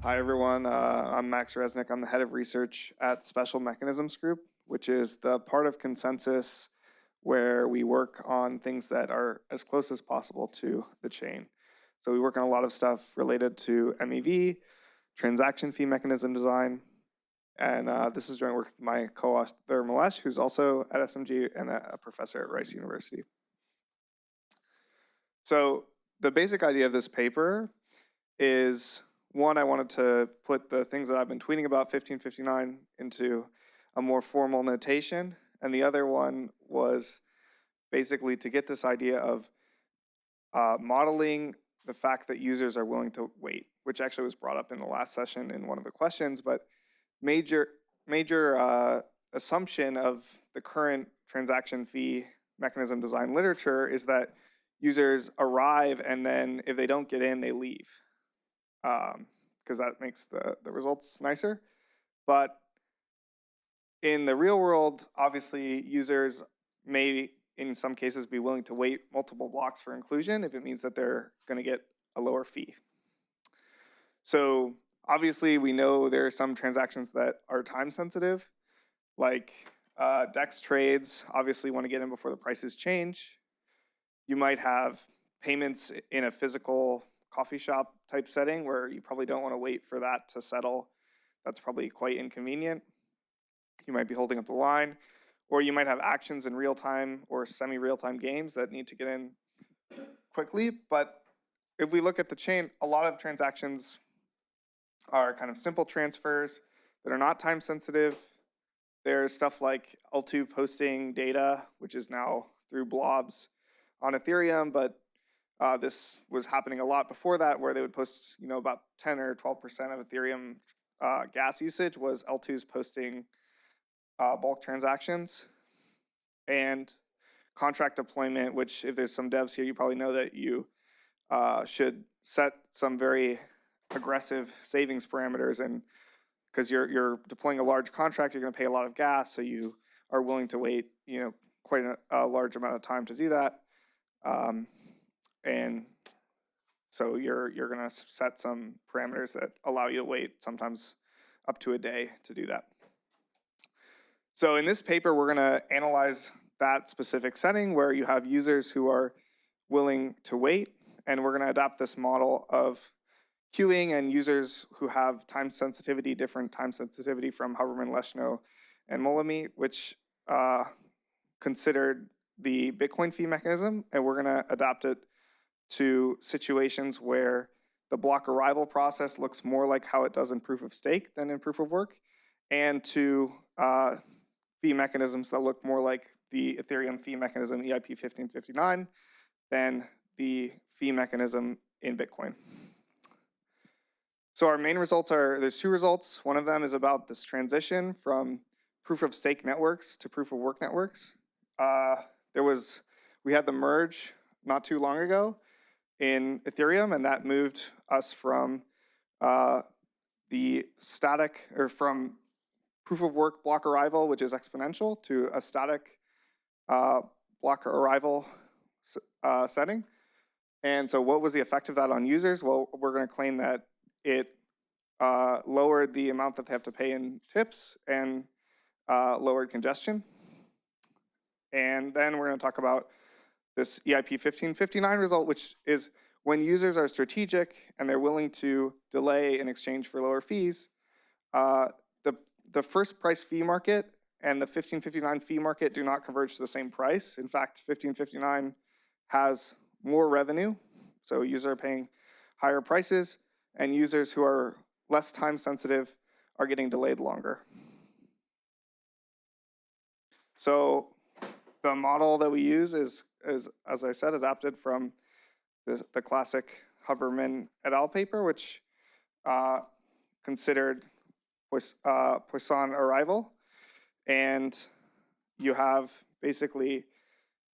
Hi, everyone. I'm Max Resnick. I'm the head of research at Special Mechanisms Group, which is the part of Consensus where we work on things that are as close as possible to the chain. So we work on a lot of stuff related to MEV, transaction fee mechanism design, and this is joint work with my co-author Mallesh, who's also at SMG and a professor at Rice University. So the basic idea of this paper is, one, I wanted to put the things that I've been tweeting about 1559 into a more formal notation. And the other one was basically to get this idea of modeling the fact that users are willing to wait, which actually was brought up in the last session in one of the questions. But major assumption of the current transaction fee mechanism design literature is that users arrive and then if they don't get in, they leave. Because that makes the results nicer. But in the real world, obviously, users may, in some cases, be willing to wait multiple blocks for inclusion if it means that they're going to get a lower fee. So obviously, we know there are some transactions that are time sensitive, like DEX trades obviously want to get in before the prices change. You might have payments in a physical coffee shop type setting where you probably don't want to wait for that to settle. That's probably quite inconvenient. You might be holding up the line, or you might have actions in real time or semi-real-time games that need to get in quickly. But if we look at the chain, a lot of transactions are kind of simple transfers that are not time sensitive. There's stuff like L2 posting data, which is now through blobs on Ethereum, but this was happening a lot before that, where they would post, about 10 or 12% of Ethereum gas usage was L2s posting bulk transactions. And contract deployment, which if there's some devs here, you probably know that you should set some very aggressive savings parameters, and because you're deploying a large contract, you're going to pay a lot of gas, so you are willing to wait, quite a large amount of time to do that. And so you're going to set some parameters that allow you to wait sometimes up to a day to do that. So in this paper, we're going to analyze that specific setting where you have users who are willing to wait, and we're going to adopt this model of queuing and users who have time sensitivity, different time sensitivity from Huberman, Leshno, and Molemy, which considered the Bitcoin fee mechanism, and we're going to adapt it to situations where the block arrival process looks more like how it does in proof of stake than in proof of work, and to fee mechanisms that look more like the Ethereum fee mechanism EIP 1559 than the fee mechanism in Bitcoin. So our main results there's two results. One of them is about this transition from proof of stake networks to proof of work networks. We had the merge not too long ago in Ethereum, and that moved us from the static, or from proof of work block arrival, which is exponential, to a static block arrival setting. And so what was the effect of that on users? Well, we're going to claim that it lowered the amount that they have to pay in tips and lowered congestion. And then we're going to talk about this EIP 1559 result, which is when users are strategic and they're willing to delay in exchange for lower fees, the first price fee market and the 1559 fee market do not converge to the same price. In fact, 1559 has more revenue, so users are paying higher prices, and users who are less time sensitive are getting delayed longer. So the model that we use is, as I said, adapted from the classic Huberman et al. Paper, which considered Poisson arrival. And you have basically,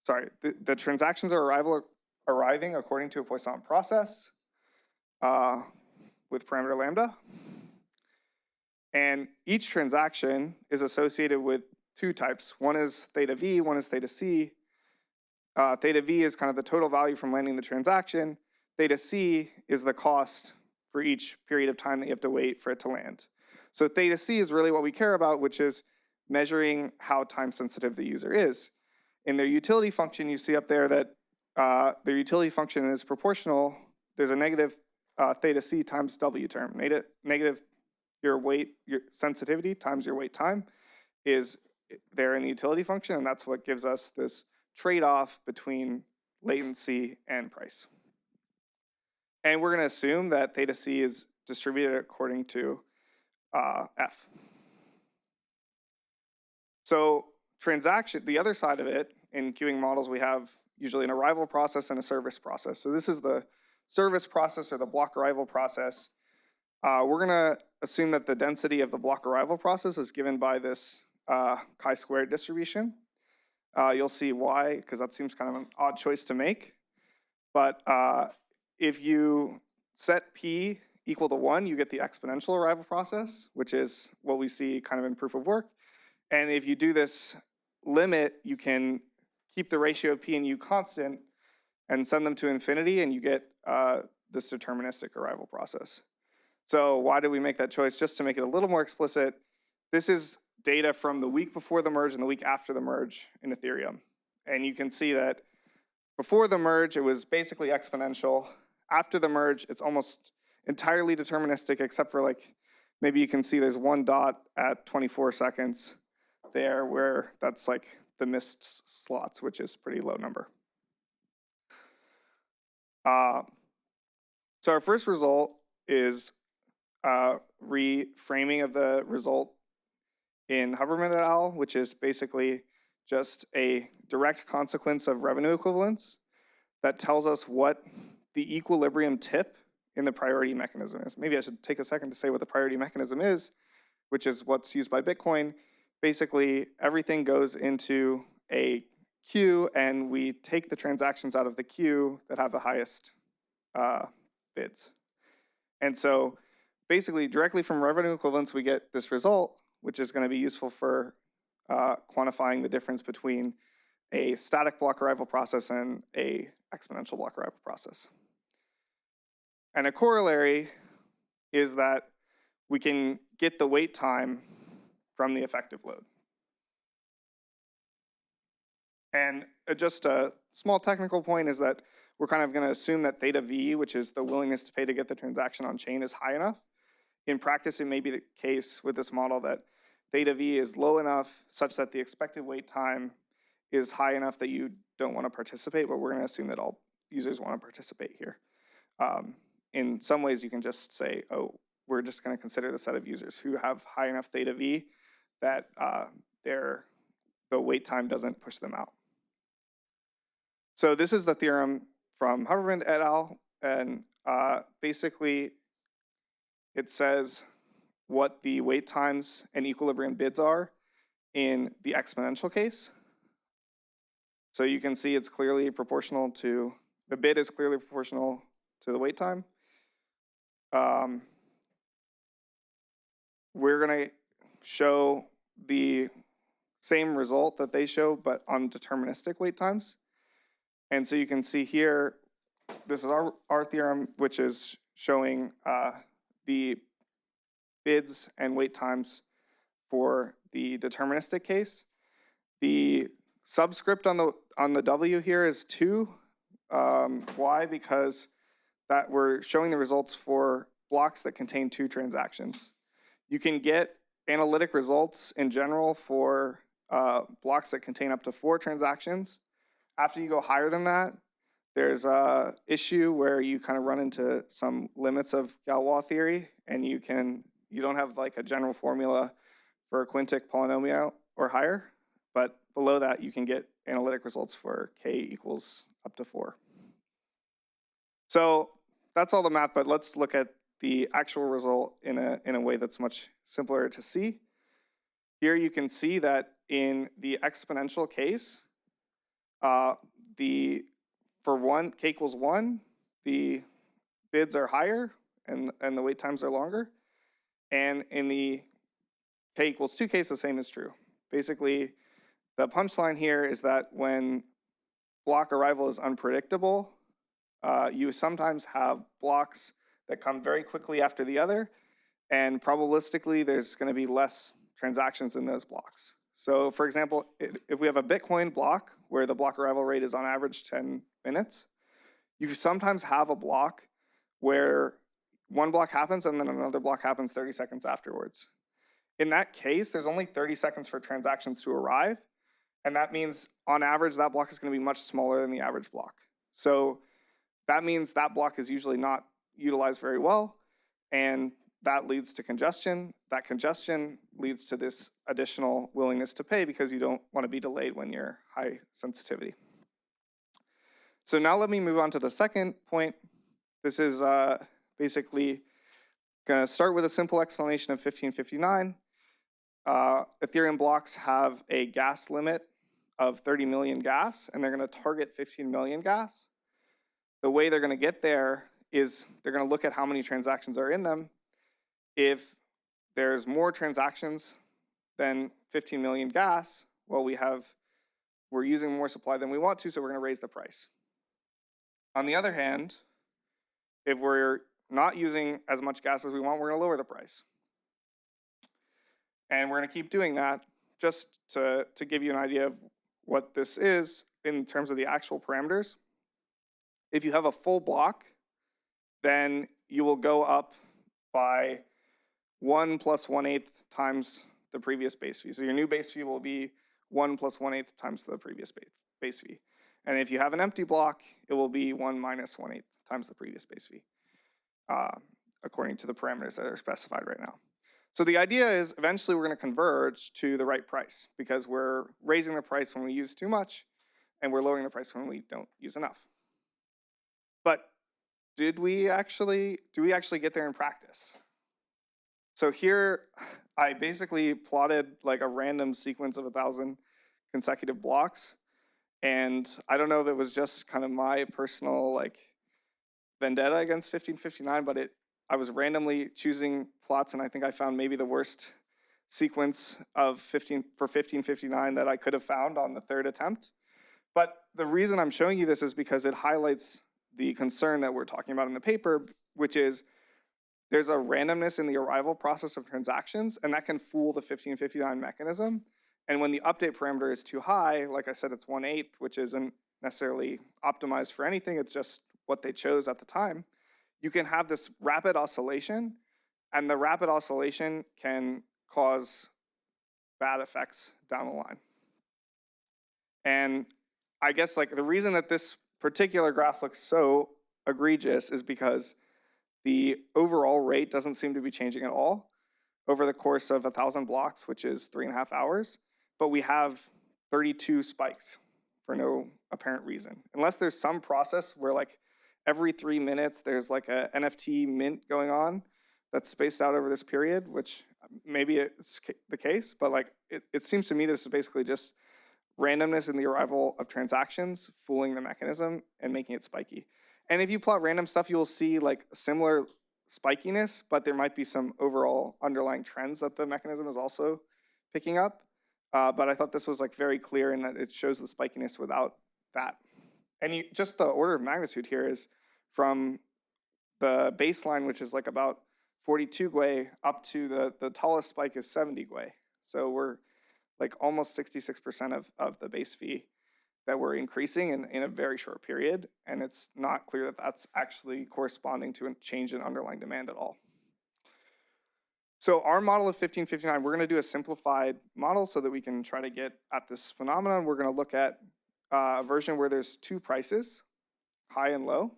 the transactions are arriving according to a Poisson process with parameter lambda. And each transaction is associated with two types. One is theta V, one is theta C. Theta V is kind of the total value from landing the transaction. Theta C is the cost for each period of time that you have to wait for it to land. So theta c is really what we care about, which is measuring how time sensitive the user is. In their utility function, you see up there that their utility function is proportional. There's a negative theta c times w term. Negative your sensitivity times your wait time is there in the utility function, and that's what gives us this trade-off between latency and price. And we're going to assume that theta c is distributed according to f. So the other side of it, in queuing models, we have usually an arrival process and a service process. So this is the service process or the block arrival process. We're going to assume that the density of the block arrival process is given by this chi-squared distribution. You'll see why, because that seems kind of an odd choice to make. But if you set p equal to 1, you get the exponential arrival process, which is what we see kind of in proof of work. And if you do this limit, you can keep the ratio of p and u constant and send them to infinity, and you get this deterministic arrival process. So why did we make that choice? Just to make it a little more explicit, this is data from the week before the merge and the week after the merge in Ethereum. And you can see that before the merge, it was basically exponential. After the merge, it's almost entirely deterministic, except for like, maybe you can see there's one dot at 24 seconds there where that's like the missed slots, which is a pretty low number. So our first result is reframing of the result in Huberman et al., which is basically just a direct consequence of revenue equivalence that tells us what the equilibrium tip in the priority mechanism is. Maybe I should take a second to say what the priority mechanism is, which is what's used by Bitcoin. Basically, everything goes into a queue, and we take the transactions out of the queue that have the highest bids. And so basically, directly from revenue equivalence, we get this result, which is going to be useful for quantifying the difference between a static block arrival process and a exponential block arrival process. And a corollary is that we can get the wait time from the effective load. And just a small technical point is that we're kind of going to assume that theta v, which is the willingness to pay to get the transaction on chain, is high enough. In practice, it may be the case with this model that theta v is low enough such that the expected wait time is high enough that you don't want to participate, but we're going to assume that all users want to participate here. In some ways, you can just say, oh, we're just going to consider the set of users who have high enough theta v that the wait time doesn't push them out. So this is the theorem from Huberman et al. And basically, it says what the wait times and equilibrium bids are in the exponential case. So you can see it's clearly proportional to, the bid is clearly proportional to the wait time. We're going to show the same result that they show, but on deterministic wait times. And so you can see here, this is our theorem, which is showing the bids and wait times for the deterministic case. The subscript on the W here is 2. Why? Because that we're showing the results for blocks that contain 2 transactions. You can get analytic results in general for blocks that contain up to 4 transactions. After you go higher than that, there's a issue where you kind of run into some limits of Galois theory, and you don't have like a general formula for a quintic polynomial or higher, but below that you can get analytic results for k equals up to 4. So that's all the math, but let's look at the actual result in a way that's much simpler to see. Here you can see that in the exponential case, for k equals 1, the bids are higher and the wait times are longer. And in the k equals 2 case, the same is true. Basically, the punchline here is that when block arrival is unpredictable, you sometimes have blocks that come very quickly after the other, and probabilistically there's going to be less transactions in those blocks. So for example, if we have a Bitcoin block where the block arrival rate is on average 10 minutes, you sometimes have a block where one block happens and then another block happens 30 seconds afterwards. In that case, there's only 30 seconds for transactions to arrive, and that means on average that block is going to be much smaller than the average block. So that means that block is usually not utilized very well, and that leads to congestion. That congestion leads to this additional willingness to pay because you don't want to be delayed when you're high sensitivity. So now let me move on to the second point. This is basically going to start with a simple explanation of 1559. Ethereum blocks have a gas limit of 30 million gas, and they're going to target 15 million gas. The way they're going to get there is they're going to look at how many transactions are in them. If there's more transactions than 15 million gas, well, we're using more supply than we want to, so we're going to raise the price. On the other hand, if we're not using as much gas as we want, we're going to lower the price. And we're going to keep doing that just to give you an idea of what this is in terms of the actual parameters. If you have a full block, then you will go up by 1 plus 1/8 times the previous base fee. So your new base fee will be 1 plus 1/8 times the previous base fee. And if you have an empty block, it will be 1 minus 1/8 times the previous base fee, according to the parameters that are specified right now. So the idea is eventually we're going to converge to the right price because we're raising the price when we use too much and we're lowering the price when we don't use enough. But do we actually get there in practice? So here I basically plotted like a random sequence of 1,000 consecutive blocks. And I don't know if it was just kind of my personal like vendetta against 1559, but I was randomly choosing plots, and I think I found maybe the worst sequence of 1559 that I could have found on the third attempt. But the reason I'm showing you this is because it highlights the concern that we're talking about in the paper, which is there's a randomness in the arrival process of transactions, and that can fool the 1559 mechanism. And when the update parameter is too high, like I said, it's 1/8, which isn't necessarily optimized for anything, it's just what they chose at the time. You can have this rapid oscillation, and the rapid oscillation can cause bad effects down the line. And I guess like the reason that this particular graph looks so egregious is because the overall rate doesn't seem to be changing at all over the course of 1,000 blocks, which is 3.5 hours, but we have 32 spikes for no apparent reason. Unless there's some process where like every 3 minutes there's like a NFT mint going on that's spaced out over this period, which maybe it's the case, but like it seems to me this is basically just randomness in the arrival of transactions fooling the mechanism and making it spiky. And if you plot random stuff, you'll see like similar spikiness, but there might be some overall underlying trends that the mechanism is also picking up. But I thought this was like very clear in that it shows the spikiness without that. And just the order of magnitude here is from the baseline, which is like about 42 Gwei, up to the tallest spike is 70 Gwei. So we're like almost 66% of the base fee that we're increasing in a very short period. And it's not clear that that's actually corresponding to a change in underlying demand at all. So our model of 1559, we're going to do a simplified model so that we can try to get at this phenomenon. We're going to look at a version where there's two prices, high and low,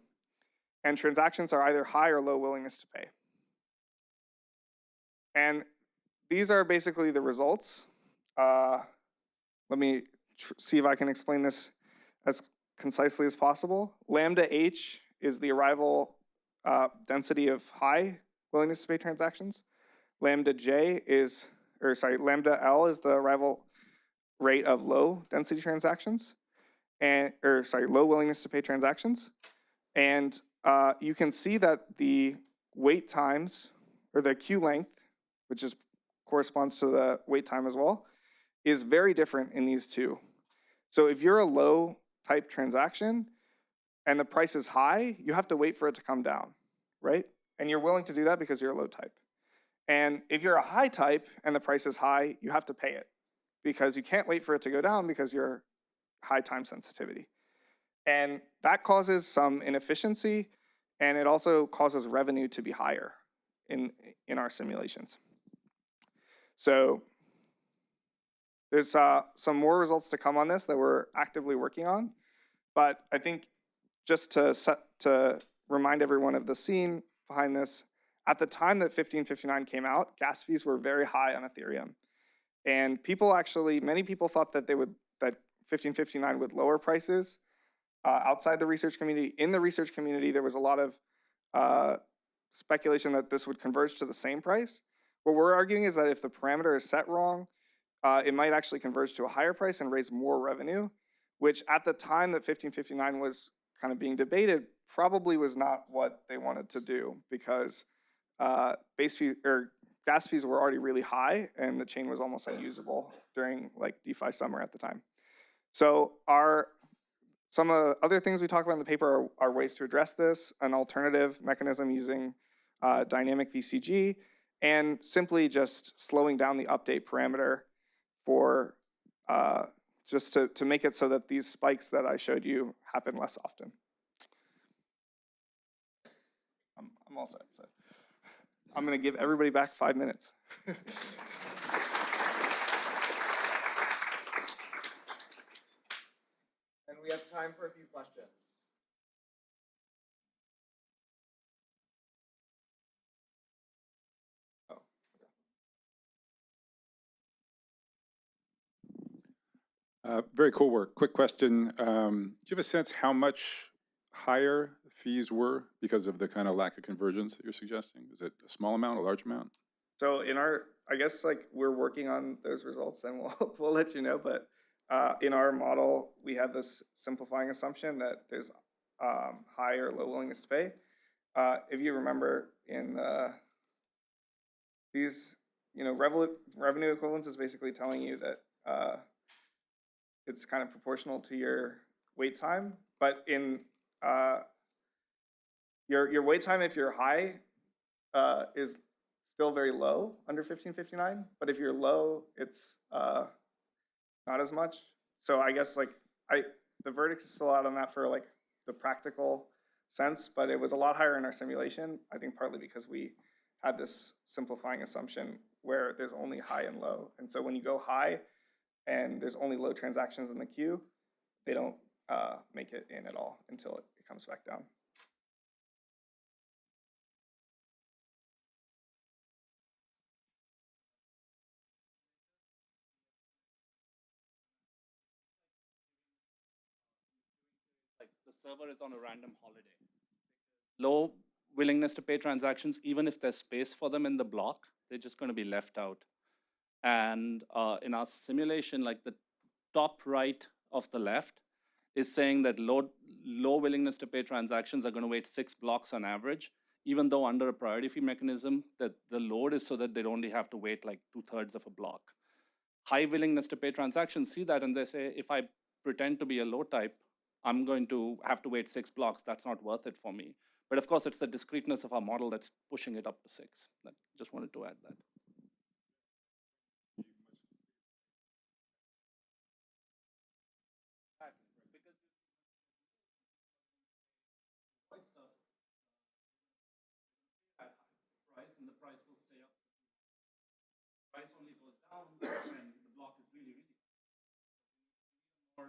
and transactions are either high or low willingness to pay. And these are basically the results. Let me see if I can explain this as concisely as possible. Lambda H is the arrival density of high willingness to pay transactions. Lambda L is the arrival rate of low density transactions, low willingness to pay transactions. And you can see that the wait times, or the queue length, which corresponds to the wait time as well, is very different in these two. So if you're a low type transaction and the price is high, you have to wait for it to come down, right? And you're willing to do that because you're a low type. And if you're a high type and the price is high, you have to pay it because you can't wait for it to go down because you're high time sensitivity. And that causes some inefficiency, and it also causes revenue to be higher in our simulations. So there's some more results to come on this that we're actively working on, but I think just to remind everyone of the scene behind this, at the time that 1559 came out, gas fees were very high on Ethereum. And many people thought that that 1559 would lower prices outside the research community. In the research community, there was a lot of speculation that this would converge to the same price. What we're arguing is that if the parameter is set wrong, it might actually converge to a higher price and raise more revenue, which at the time that 1559 was kind of being debated probably was not what they wanted to do, because base fee or gas fees were already really high and the chain was almost unusable during like DeFi summer at the time. So some of the other things we talk about in the paper are ways to address this, an alternative mechanism using dynamic VCG, and simply just slowing down the update parameter for just to make it so that these spikes that I showed you happen less often. I'm all set. So I'm going to give everybody back 5 minutes. And we have time for a few questions. Oh, okay. Very cool work. Quick question. Do you have a sense how much higher fees were because of the kind of lack of convergence that you're suggesting? Is it a small amount, a large amount? So I guess like we're working on those results and we'll let you know, but in our model, we have this simplifying assumption that there's high or low willingness to pay. If you remember in these, revenue equivalence is basically telling you that it's kind of proportional to your wait time, but in your wait time, if you're high, is still very low under 1559, but if you're low, it's not as much. So I guess like the verdict is still out on that for like the practical sense, but it was a lot higher in our simulation. I think partly because we had this simplifying assumption where there's only high and low, and so when you go high and there's only low transactions in the queue, they don't make it in at all until it comes back down. Like the server is on a random holiday. Low willingness to pay transactions, even if there's space for them in the block, they're just going to be left out. And in our simulation, like the top right of the left is saying that low willingness to pay transactions are going to wait 6 blocks on average, even though under a priority fee mechanism, that the load is so that they only have to wait like 2/3 of a block. High willingness to pay transactions see that and they say, if I pretend to be a low type, I'm going to have to wait 6 blocks. That's not worth it for me. But of course, it's the discreteness of our model that's pushing it up to 6. Just wanted to add that. And the price will stay up. Price only goes down when the block is really, really more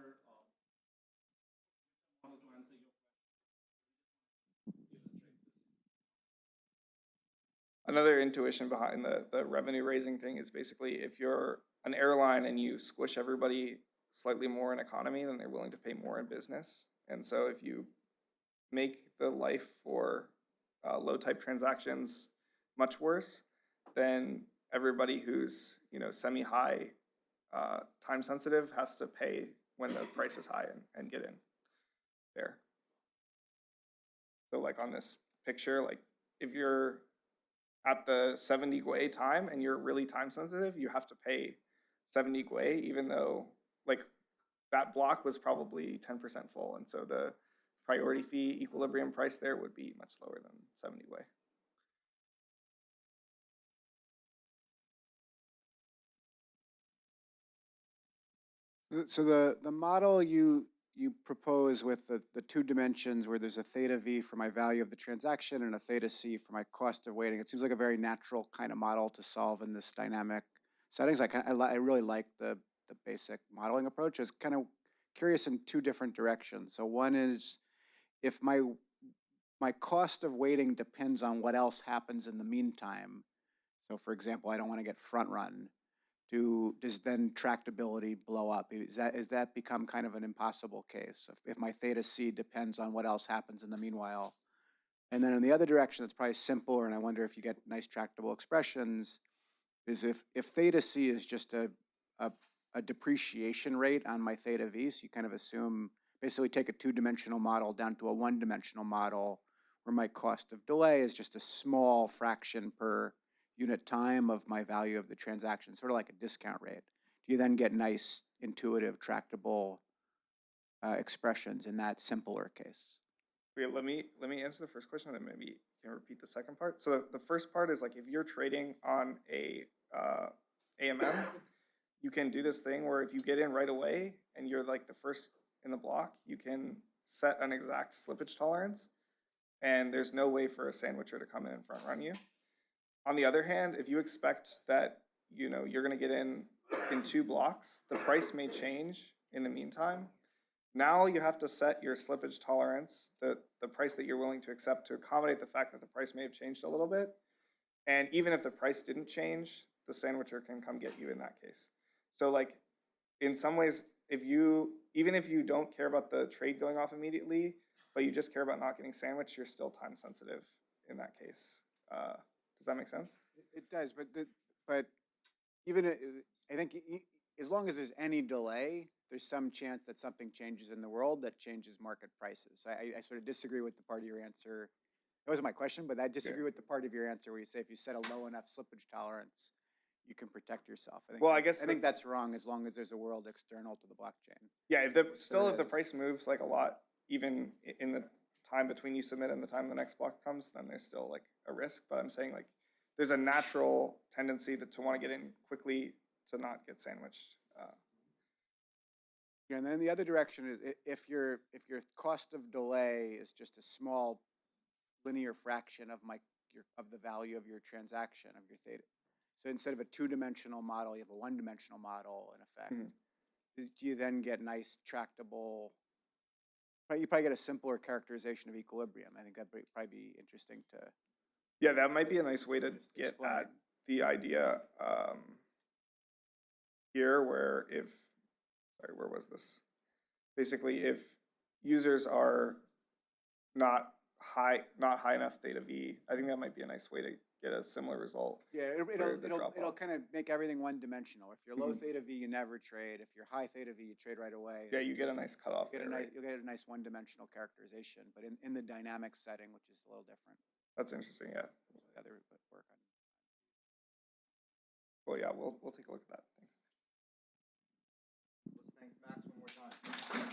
model to answer your question. Another intuition behind the revenue raising thing is basically if you're an airline and you squish everybody slightly more in economy, then they're willing to pay more in business. And so if you make the life for low type transactions much worse, then everybody who's semi-high time sensitive has to pay when the price is high and get in there. So like on this picture, like if you're at the 70 Gwei time and you're really time sensitive, you have to pay 70 Gwei, even though like that block was probably 10% full. And so the priority fee equilibrium price there would be much lower than 70 Gwei. So the model you propose with the two dimensions where there's a theta v for my value of the transaction and a theta c for my cost of waiting, it seems like a very natural kind of model to solve in this dynamic settings. I really like the basic modeling approach. It's kind of curious in two different directions. So one is if my cost of waiting depends on what else happens in the meantime. So for example, I don't want to get front run. Does then tractability blow up? Is that become kind of an impossible case if my theta c depends on what else happens in the meanwhile? And then in the other direction, it's probably simpler, and I wonder if you get nice tractable expressions, is if theta c is just a depreciation rate on my theta v, so you kind of assume, basically take a two-dimensional model down to a one-dimensional model where my cost of delay is just a small fraction per unit time of my value of the transaction, sort of like a discount rate. Do you then get nice, intuitive, tractable expressions in that simpler case? Wait, let me answer the first question, and then maybe you can repeat the second part. So the first part is like if you're trading on a AMM, you can do this thing where if you get in right away and you're like the first in the block, you can set an exact slippage tolerance, and there's no way for a sandwicher to come in and front run you. On the other hand, if you expect that you're going to get in two blocks, the price may change in the meantime. Now you have to set your slippage tolerance, the price that you're willing to accept, to accommodate the fact that the price may have changed a little bit. And even if the price didn't change, the sandwicher can come get you in that case. So like in some ways, even if you don't care about the trade going off immediately, but you just care about not getting sandwiched, you're still time sensitive in that case. Does that make sense? It does, but even I think as long as there's any delay, there's some chance that something changes in the world that changes market prices. I sort of disagree with the part of your answer. That wasn't my question, but I disagree with the part of your answer where you say if you set a low enough slippage tolerance, you can protect yourself. I think that's wrong as long as there's a world external to the blockchain. Yeah, if the price moves like a lot, even in the time between you submit and the time the next block comes, then there's still like a risk. But I'm saying like there's a natural tendency to want to get in quickly to not get sandwiched. Yeah, and then the other direction is if your cost of delay is just a small linear fraction of the value of your transaction of your theta. So instead of a two-dimensional model, you have a one-dimensional model in effect. Mm-hmm. Do you then get nice tractable? You probably get a simpler characterization of equilibrium. I think that'd probably be interesting to. Yeah, that might be a nice way to get at the idea here, where where was this? Basically, if users are not high enough theta v, I think that might be a nice way to get a similar result. Yeah, it'll kind of make everything one-dimensional. If you're low theta v, you never trade. If you're high theta v, you trade right away. Yeah, you get a nice cutoff. You'll get a nice one-dimensional characterization, but in the dynamic setting, which is a little different. That's interesting. Yeah. Other work on. Well, yeah, we'll take a look at that. Thanks. Let's thank Max one more time.